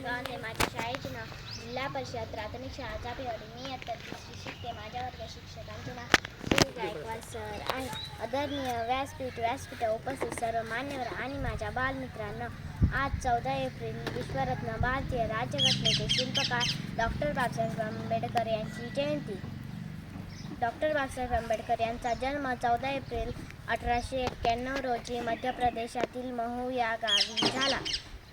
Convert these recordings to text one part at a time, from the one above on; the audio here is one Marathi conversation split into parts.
गावात माझ्या शाळेचे नाव जिल्हा परिषद प्राथमिक शाळा चापेवाडी. मी इयत्ता 3री शिकते. माझ्या वर्ग शिक्षकांचे नाव श्री गायकवाड सर आहे. आदरणीय व्यासपीठ उपस्थित सर्व मान्यवर आणि माझ्या बालमित्रांनो, आज 14 एप्रिल विश्वरत्न भारतीय राज्यघटनेचे शिल्पकार डॉक्टर बाबासाहेब आंबेडकर यांची जयंती. डॉक्टर बाबासाहेब आंबेडकर यांचा जन्म 14 एप्रिल 1891 रोजी मध्य प्रदेशातील महू या गावी झाला.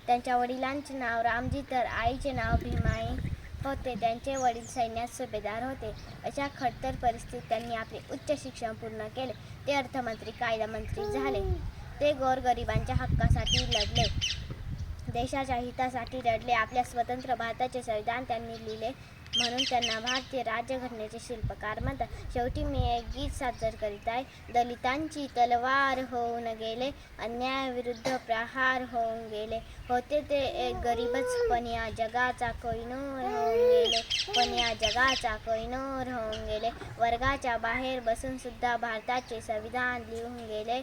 त्यांच्या वडिलांचे नाव रामजी तर आईचे नाव भीमाई होते. त्यांचे वडील सैन्यात सुभेदार होते. अशा खडतर परिस्थितीत त्यांनी आपले उच्च शिक्षण पूर्ण केले. ते अर्थमंत्री, कायदामंत्री झाले. ते गोरगरिबांच्या हक्कासाठी लढले, देशाच्या हितासाठी लढले. आपल्या स्वतंत्र भारताचे संविधान त्यांनी लिहिले, म्हणून त्यांना भारतीय राज्यघटनेचे शिल्पकार म्हणतात. शेवटी मी एक गीत सादर करीत आहे. दलितांची तलवार होऊन गेले, अन्यायाविरुद्ध प्रहार होऊन गेले. होते ते एक गरीबच, पण या जगाचा कोहिनूर होऊन गेले. पण या जगाचा कोहिनूर होऊन गेले. वर्गाच्या बाहेर बसून सुद्धा भारताचे संविधान लिहून गेले.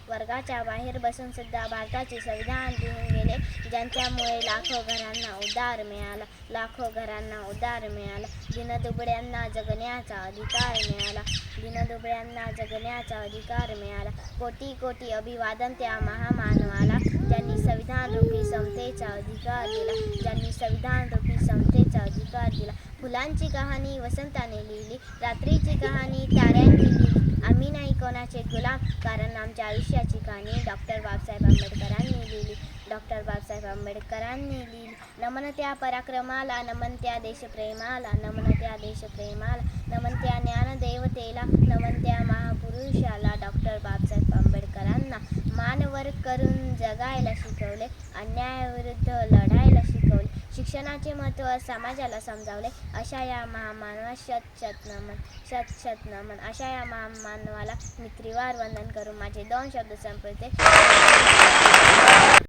वर्गाच्या बाहेर बसून सुद्धा भारताचे संविधान लिहून गेले. ज्यांच्यामुळे लाखो घरांना उद्धार मिळाला, लाखो घरांना उद्धार मिळाला. दीनदुबळ्यांना जगण्याचा अधिकार मिळाला, दीनदुबळ्यांना जगण्याचा अधिकार मिळाला. कोटी कोटी अभिवादन त्या महामानवाला, ज्यांनी संविधान रूपी समतेचा अधिकार दिला, ज्यांनी संविधान रूपी समतेचा अधिकार दिला. फुलांची कहाणी वसंताने लिहिली, रात्रीची कहाणी ताऱ्यांनी लिहिली. आम्ही नाही कोणाचे गुलाम, कारण आमच्या आयुष्याची कहाणी डॉक्टर बाबासाहेब आंबेडकरांनी लिहिली, डॉक्टर बाबासाहेब आंबेडकरांनी लिहिली. नमन त्या पराक्रमाला, नमन त्या देशप्रेमाला, नमन त्या देशप्रेमाला, नमन त्या ज्ञानदेवतेला, नमन त्या महापुरुषाला. डॉक्टर बाबासाहेब आंबेडकरांना मानवर करून जगायला शिकवले, अन्यायाविरुद्ध लढायला शिकवले, शिक्षणाचे महत्त्व समाजाला समजावले. अशा या महामानवास शत शत नमन, शत शत नमन. अशा या महामानवाला मी त्रिवार वंदन करून माझे 2 शब्द संपवते.